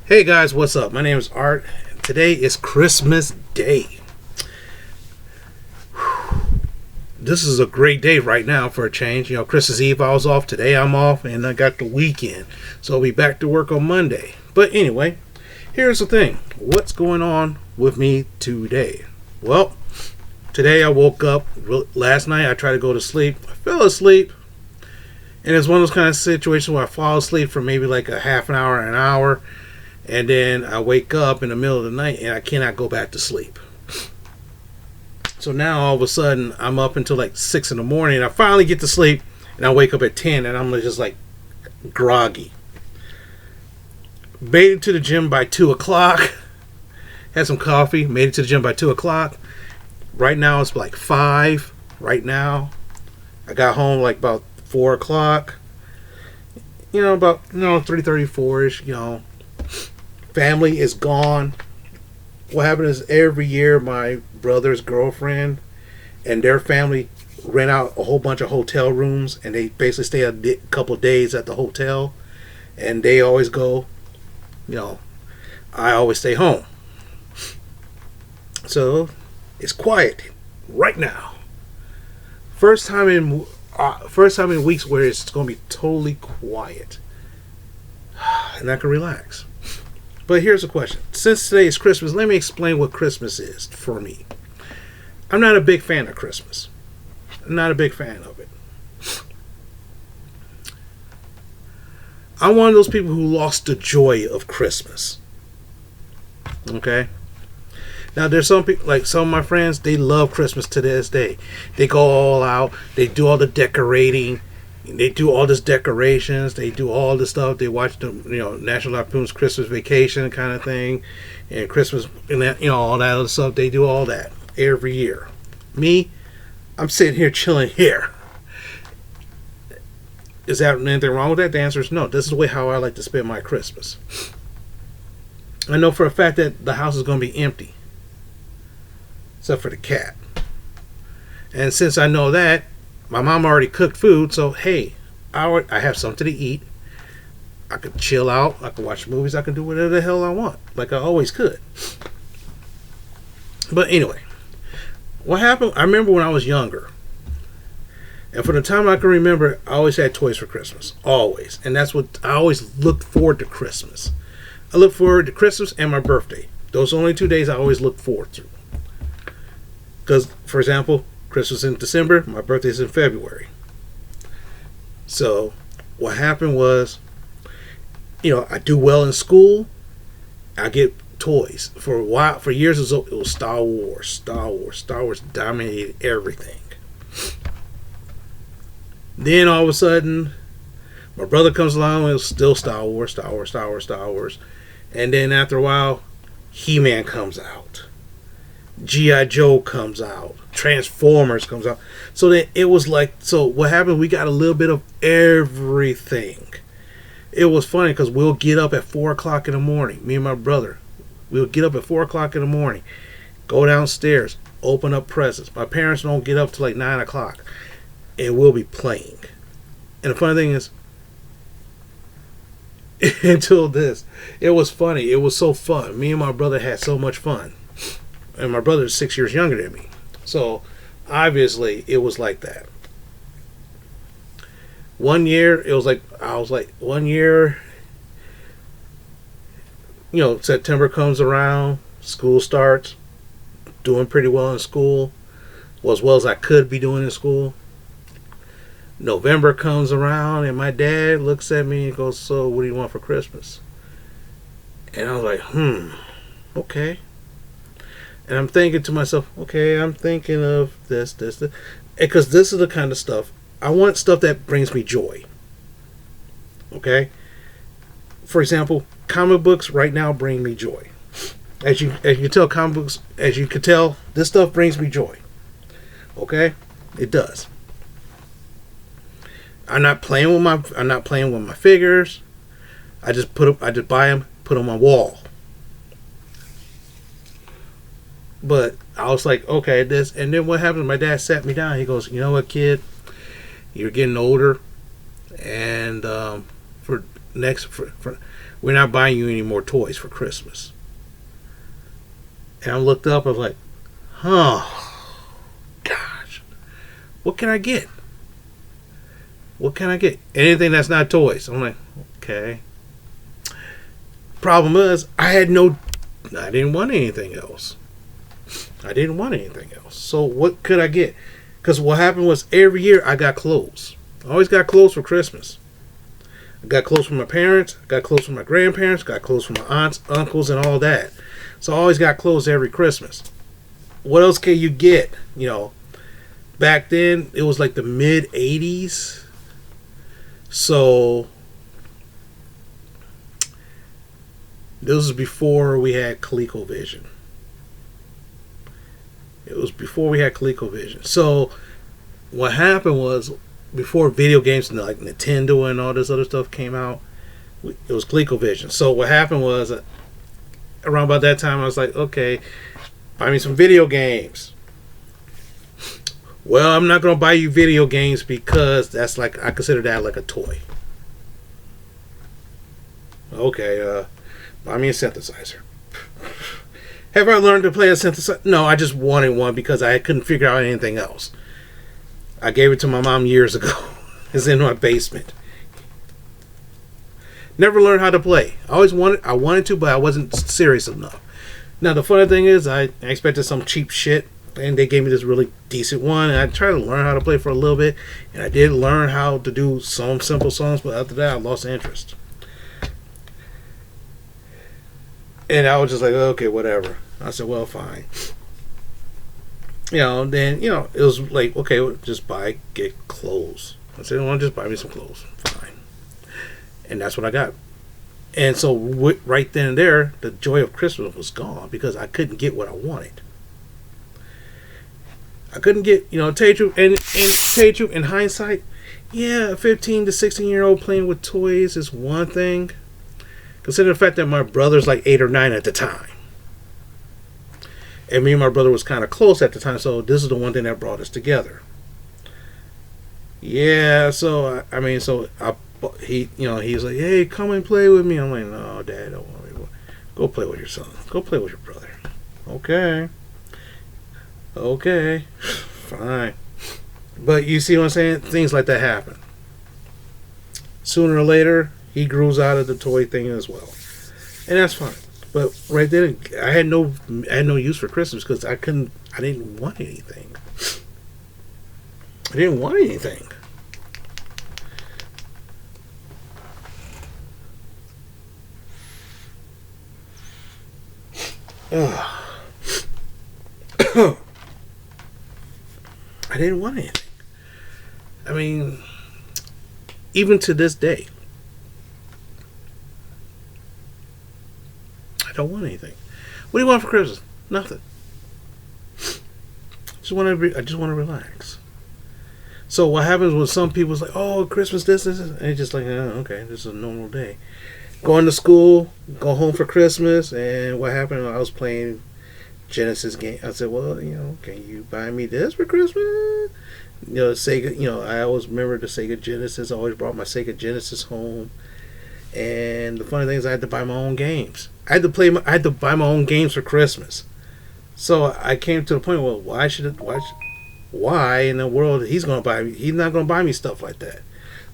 Hey guys, what's up? My name is Art. Today is Christmas Day. This is a great day right now for a change. You know, Christmas Eve I was off. Today I'm off and I got the weekend. So I'll be back to work on Monday. But anyway, here's the thing. What's going on with me today? Well, today I woke up. Last night I tried to go to sleep. I fell asleep. And it's one of those kind of situations where I fall asleep for maybe like a half an hour, an hour. And then I wake up in the middle of the night and I cannot go back to sleep. So now all of a sudden I'm up until like 6 in the morning. And I finally get to sleep and I wake up at 10 and I'm just like groggy. Made it to the gym by 2 o'clock. Had some coffee. Made it to the gym by 2 o'clock. Right now it's like 5 right now. I got home like about 4 o'clock. About 3:34ish, Family is gone. What happened is every year my brother's girlfriend and their family rent out a whole bunch of hotel rooms and they basically stay a couple of days at the hotel and they always go. I always stay home. So it's quiet right now. First time in weeks where it's going to be totally quiet and I can relax. But here's the question. Since today is Christmas, let me explain what Christmas is for me. I'm not a big fan of Christmas. I'm not a big fan of it. I'm one of those people who lost the joy of Christmas. Okay? Now, there's some people, like some of my friends, they love Christmas to this day. They go all out. They do all the decorating. They do all this decorations. They do all this stuff. They watch the National Lampoon's Christmas Vacation kind of thing, and Christmas and that all that other stuff. They do all that every year. Me, I'm sitting here chilling here. Is that anything wrong with that? The answer is no. This is the way how I like to spend my Christmas. I know for a fact that the house is going to be empty, except for the cat. And since I know that. My mom already cooked food, so hey, I have something to eat. I could chill out. I could watch movies. I can do whatever the hell I want, like I always could. But anyway, what happened? I remember when I was younger, and for the time I can remember, I always had toys for Christmas, always, and that's what I always looked forward to Christmas. I look forward to Christmas and my birthday. Those are the only 2 days I always look forward to. Because, for example, Christmas in December, my birthday's in February. So what happened was, I do well in school. I get toys. For a while, for years it was Star Wars. Star Wars dominated everything. Then all of a sudden, my brother comes along and it was still Star Wars. And then after a while, He-Man comes out. G.I. Joe comes out. Transformers comes out. So then it was like, so what happened, we got a little bit of everything. It was funny because we'll get up at 4 o'clock in the morning. Me and my brother. We'll get up at 4 o'clock in the morning. Go downstairs. Open up presents. My parents don't get up till like 9 o'clock. And we'll be playing. And the funny thing is, until this, it was funny. It was so fun. Me and my brother had so much fun. And my brother is 6 years younger than me. So, obviously, it was like that. One year, September comes around, school starts, doing pretty well in school, well as I could be doing in school. November comes around, and my dad looks at me and goes, "So, what do you want for Christmas?" And I was like, okay. And I'm thinking to myself, okay, I'm thinking of this. Because this is the kind of stuff, I want stuff that brings me joy. Okay? For example, comic books right now bring me joy. As you can tell, comic books, as you can tell, this stuff brings me joy. Okay? It does. I'm not playing with my figures. I just buy them, put them on my wall. But I was like, okay, this. And then what happened? My dad sat me down. He goes, "You know what, kid? You're getting older, and we're not buying you any more toys for Christmas. And I looked up, I was like, oh, gosh, what can I get? What can I get? Anything that's not toys. I'm like, okay. Problem is, I didn't want anything else. So what could I get? Because what happened was every year I got clothes. I always got clothes for Christmas. I got clothes from my parents, I got clothes from my grandparents, got clothes from my aunts, uncles, and all that. So I always got clothes every Christmas. What else can you get? You know, back then it was like the mid 80s. So this was before we had ColecoVision. So what happened was, before video games like Nintendo and all this other stuff came out, it was ColecoVision. So what happened was, around about that time, I was like, okay, buy me some video games. Well, I'm not going to buy you video games because that's like, I consider that like a toy. Okay, buy me a synthesizer. Have I learned to play a synthesizer? No, I just wanted one because I couldn't figure out anything else. I gave it to my mom years ago. It's in my basement. Never learned how to play. I wanted to, but I wasn't serious enough. Now, the funny thing is, I expected some cheap shit, and they gave me this really decent one, and I tried to learn how to play for a little bit, and I did learn how to do some simple songs, but after that, I lost interest. And I was just like, okay, whatever. I said, well, fine. Then, it was like, okay, well, just get clothes. I said, well, just buy me some clothes. Fine. And that's what I got. And so right then and there, the joy of Christmas was gone because I couldn't get what I wanted. I couldn't get, tell you truth, in hindsight, yeah, a 15 to 16-year-old playing with toys is one thing. Consider the fact that my brother's like 8 or 9 at the time. And me and my brother was kind of close at the time, so this is the one thing that brought us together. Yeah, so he's like, hey, come and play with me. I'm like, no, Dad, I don't want to. Go play with your son. Go play with your brother. Okay, fine. But you see what I'm saying? Things like that happen. Sooner or later, he grows out of the toy thing as well, and that's fine. But right then, I had no use for Christmas because I didn't want anything. I didn't want anything. I mean, even to this day, I don't want anything. What do you want for Christmas? Nothing. I just want to relax. So what happens when some people's like, oh, Christmas, this, and it's just like, oh, okay, this is a normal day. Going to school, go home for Christmas, and what happened? I was playing Genesis game. I said, well, can you buy me this for Christmas? Sega. I always remember the Sega Genesis. I always brought my Sega Genesis home. And the funny thing is, I had to buy my own games. I had to buy my own games for Christmas. So I came to the point, well, why in the world he's not going to buy me stuff like that?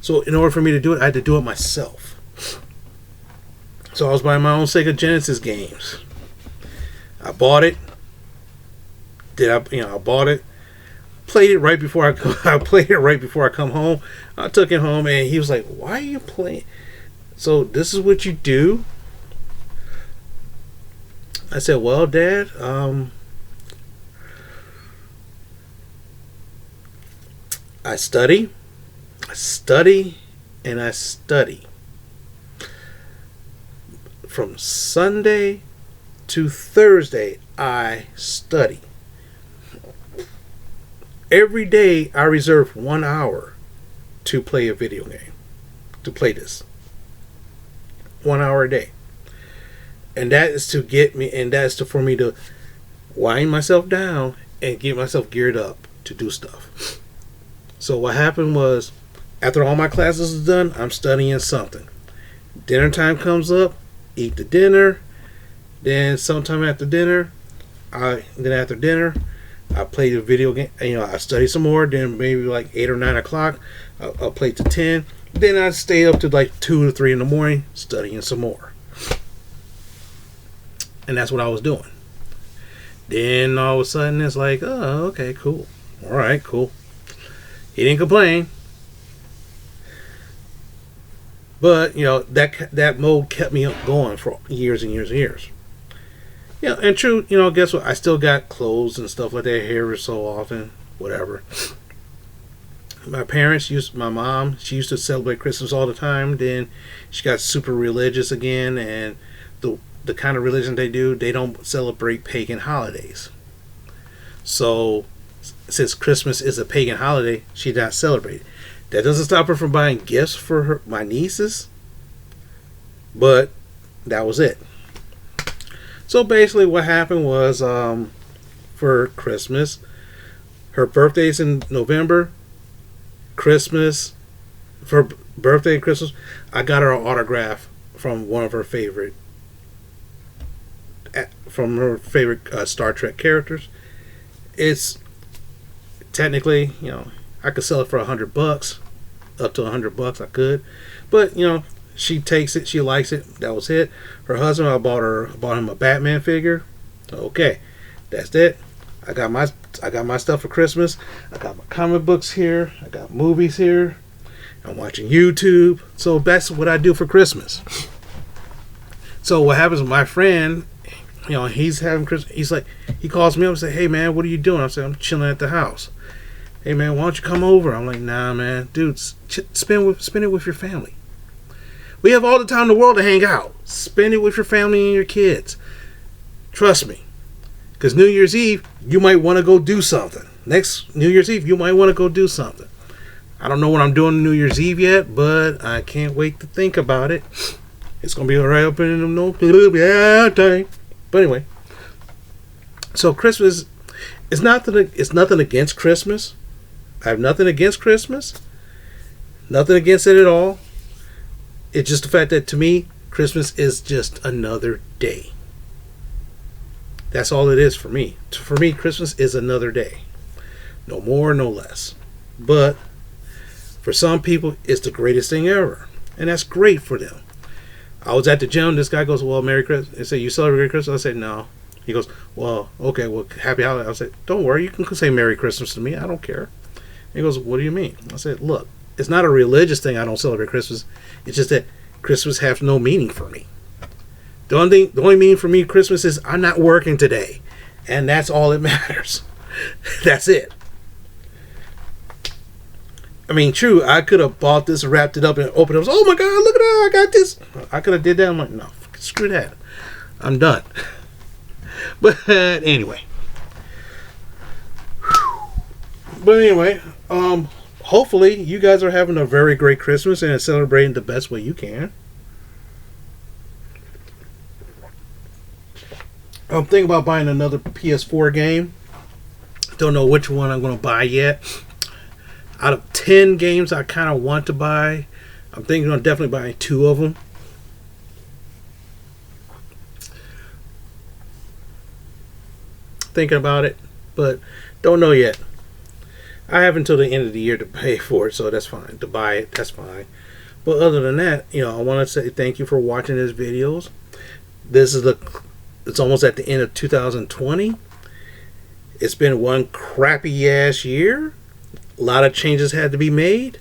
So in order for me to do it, I had to do it myself. So I was buying my own Sega Genesis games. I bought it. I bought it. Played it right before I played it right before I come home. I took it home, and he was like, "Why are you playing? So this is what you do?" I said, "Well, Dad, I study, and I study. From Sunday to Thursday, I study. Every day, I reserve 1 hour to play a video game, to play this. 1 hour a day. And that is to get me, and that's for me to wind myself down and get myself geared up to do stuff." So what happened was, after all my classes is done, I'm studying something. Dinner time comes up, eat the dinner. Then sometime after dinner, I play the video game. I study some more. Then maybe like 8 or 9 o'clock, I'll play to 10. Then I stay up to like 2 or 3 in the morning studying some more. And that's what I was doing. Then all of a sudden it's like, oh, okay, cool. All right, cool. He didn't complain. But, that mode kept me going for years and years and years. Yeah, and true, guess what? I still got clothes and stuff like that here every so often. Whatever. My mom, she used to celebrate Christmas all the time. Then she got super religious again. And the kind of religion they do, they don't celebrate pagan holidays. So, since Christmas is a pagan holiday, she not celebrate. That doesn't stop her from buying gifts for my nieces. But that was it. So basically what happened was, for Christmas, her birthday's in November. For birthday and Christmas, I got her an autograph from one of her favorite Star Trek characters. It's technically, I could sell it for $100, up to $100 I could, but she takes it, she likes it. That was it. Her husband, I bought him a Batman figure. Okay, that's it. I got my stuff for Christmas. I got my comic books here. I got movies here. I'm watching YouTube. So that's what I do for Christmas. So what happens with my friend, he's having Christmas. He calls me up and says, "Hey man, what are you doing?" I said, "I'm chilling at the house." "Hey man, why don't you come over?" I'm like, "Nah man, dude, spend it with your family. We have all the time in the world to hang out. Spend it with your family and your kids. Trust me. Because New Year's Eve, you might want to go do something. Next New Year's Eve, you might want to go do something. I don't know what I'm doing New Year's Eve yet, but I can't wait to think about it. It's going to be right up in the time." But anyway. So Christmas, it's nothing against Christmas. I have nothing against Christmas. Nothing against it at all. It's just the fact that to me, Christmas is just another day. That's all it is for me. For me, Christmas is another day. No more, no less. But for some people, it's the greatest thing ever. And that's great for them. I was at the gym. This guy goes, "Well, Merry Christmas." I said, "You celebrate Christmas?" I said, "No." He goes, "Well, okay, well, happy holiday." I said, "Don't worry. You can say Merry Christmas to me. I don't care." He goes, "What do you mean?" I said, "Look, it's not a religious thing. I don't celebrate Christmas. It's just that Christmas has no meaning for me. The only meaning for me Christmas is I'm not working today. And that's all that matters." That's it. I mean, true, I could have bought this, wrapped it up, and opened it. Oh my God, look at that, I got this. I could have did that. I'm like, no, screw that. I'm done. But anyway. Hopefully you guys are having a very great Christmas and celebrating the best way you can. I'm thinking about buying another PS4 game. Don't know which one I'm going to buy yet. Out of 10 games I kind of want to buy, I'm thinking of definitely buying 2 of them. Thinking about it, but don't know yet. I have until the end of the year to pay for it, so that's fine. To buy it, that's fine. But other than that, I want to say thank you for watching these videos. It's almost at the end of 2020. It's been one crappy ass year. A lot of changes had to be made.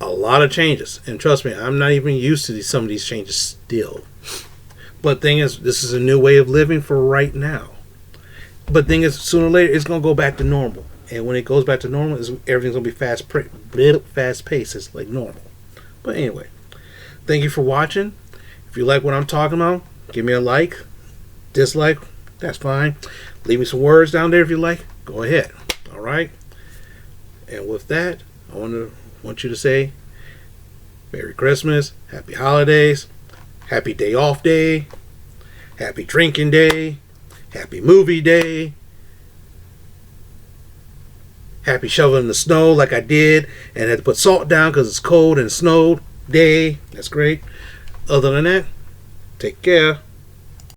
A lot of changes. And trust me, I'm not even used to some of these changes still. But thing is, this is a new way of living for right now. But thing is, sooner or later, it's going to go back to normal. And when it goes back to normal, everything's going to be fast paced. It's like normal. But anyway, thank you for watching. If you like what I'm talking about, give me a like. Dislike, that's fine. Leave me some words down there if you like. Go ahead. All right. And with that, I want you to say Merry Christmas, Happy Holidays, Happy Day Off Day, Happy Drinking Day, Happy Movie Day, Happy Shoveling the Snow like I did and had to put salt down because it's cold and snowed Day. That's great. Other than that, take care.